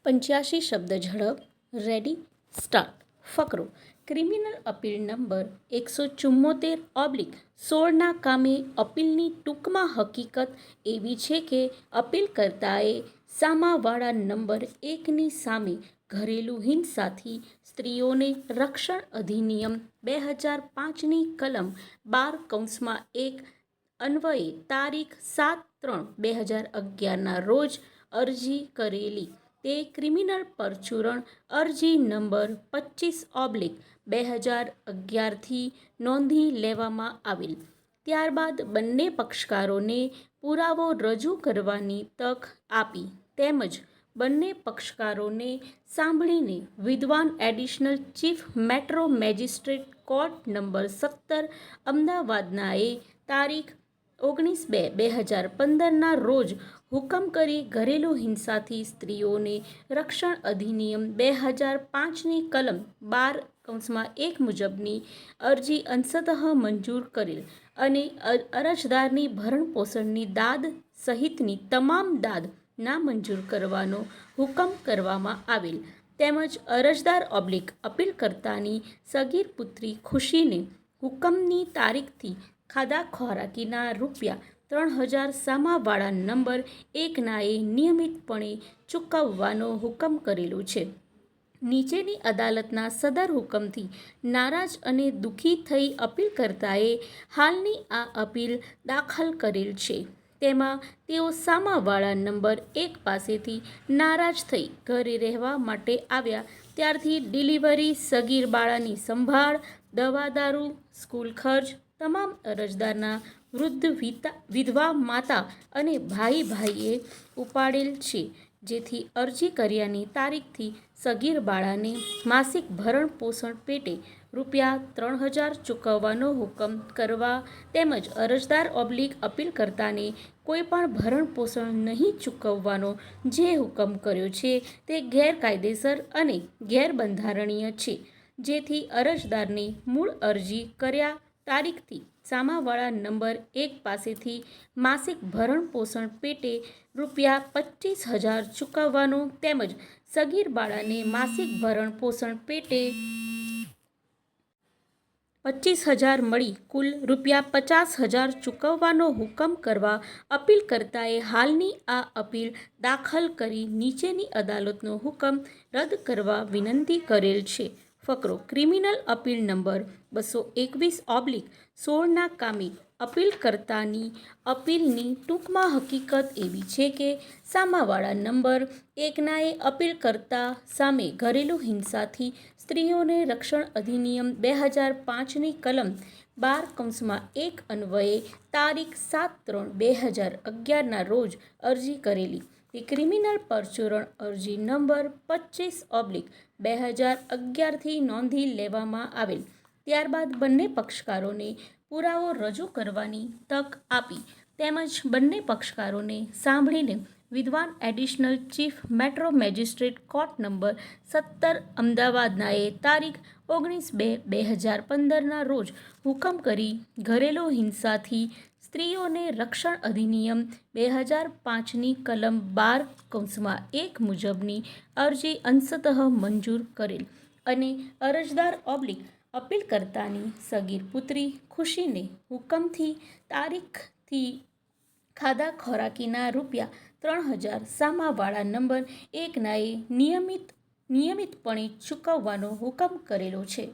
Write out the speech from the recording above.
85 શબ્દ ઝડપ. Ready, start. ફકરો. ક્રિમિનલ અપીલ નંબર 174/16ના કામે અપીલની ટૂંકમાં હકીકત એવી છે કે અપીલકર્તાએ સામાવાળા નંબર 1ની સામે ઘરેલું હિંસાથી સ્ત્રીઓને રક્ષણ અધિનિયમ 2005ની કલમ 12(1) અન્વયે તારીખ 7/3/2011ના રોજ અરજી કરેલી તે ક્રિમિનલ પરચુરણ અરજી નંબર 25/2011થી નોંધી લેવામાં આવેલ. ત્યારબાદ બંને પક્ષકારોને પુરાવો રજૂ કરવાની તક આપી તેમજ બંને પક્ષકારોને સાંભળીને વિદ્વાન additional chief metro magistrate court number 17 અમદાવાદનાએ તારીખ 19/2/2015ના રોજ હુકમ કરી ઘરેલું હિંસાથી સ્ત્રીઓને રક્ષણ અધિનિયમ 2005ની કલમ 12(1) મુજબની અરજી અંશતઃ મંજૂર કરેલ અને અરજદારની ભરણપોષણની દાદ સહિતની તમામ દાદ નામંજૂર કરવાનો હુકમ કરવામાં આવેલ તેમજ અરજદાર/અપીલકર્તાની સગીર પુત્રી ખુશીને હુકમની તારીખથી ખાધા ખોરાકીના રૂ3000 સામાવાળા નંબર 1નાએ નિયમિતપણે ચૂકવવાનો હુકમ કરેલો છે. નીચેની અદાલતના સદર હુકમથી નારાજ અને દુઃખી થઈ અપીલકર્તાએ હાલની આ અપીલ દાખલ કરેલ છે. તેમાં તેઓ સામાવાળા નંબર 1 પાસેથી નારાજ થઈ ઘરે રહેવા માટે આવ્યા ત્યારથી ડિલિવરી, સગીર બાળાની સંભાળ, દવા દારૂ, સ્કૂલ ખર્ચ તમામ અરજદારના વૃદ્ધ વિધવા માતા અને ભાઈએ ઉપાડેલ છે. જેથી અરજી કર્યાની તારીખથી સગીર બાળાને માસિક ભરણ પોષણ પેટે રૂ3000 ચૂકવવાનો હુકમ કરવા તેમજ અરજદાર/અપીલકર્તાને કોઈપણ ભરણ પોષણ નહીં ચૂકવવાનો જે હુકમ કર્યો છે તે ગેરકાયદેસર અને ગેરબંધારણીય છે. જેથી અરજદારને મૂળ અરજી કર્યા તારીખથી સામાવાળા નંબર 1 પાસેથી માસિક ભરણ પોષણ પેટે રૂ25000 ચૂકવવાનો તેમજ સગીર બાળાને માસિક ભરણ પોષણ પેટે 25000 મળી કુલ રૂ50000 ચૂકવવાનો હુકમ કરવા અપીલકર્તાએ હાલની આ અપીલ દાખલ કરી નીચેની અદાલતનો હુકમ રદ કરવા વિનંતી કરેલ છે. ફકરો. ક્રિમિનલ અપીલ નંબર 221/16ના કામે અપીલકર્તાની અપીલની ટૂંકમાં હકીકત એવી છે કે સામાવાળા નંબર 1નાએ અપીલકર્તા સામે ઘરેલું હિંસાથી સ્ત્રીઓને રક્ષણ અધિનિયમ 2005ની કલમ 12(1) અન્વયે તારીખ 7/3/2011ના રોજ અરજી કરેલી તે ક્રિમિનલ પરચુરણ અરજી નંબર 25/2011થી નોંધી લેવામાં આવેલ. ત્યારબાદ બંને પક્ષકારોને પુરાવો રજૂ કરવાની તક આપી તેમજ બંને પક્ષકારોને સાંભળીને વિદ્વાન additional chief metro magistrate court number 17 અમદાવાદનાએ તારીખ 19/2/2015ના રોજ હુકમ કરી ઘરેલું હિંસાથી સ્ત્રીઓને રક્ષણ અધિનિયમ 2005ની કલમ 12(1) મુજબની અરજી અંશતઃ મંજૂર કરેલ અને અરજદાર/અપીલકર્તાની સગીર પુત્રી ખુશીને હુકમથી તારીખથી ખાધા ખોરાકીના રૂ3000 સામાવાળા નંબર 1નાએ નિયમિતપણે ચૂકવવાનો હુકમ કરેલો છે.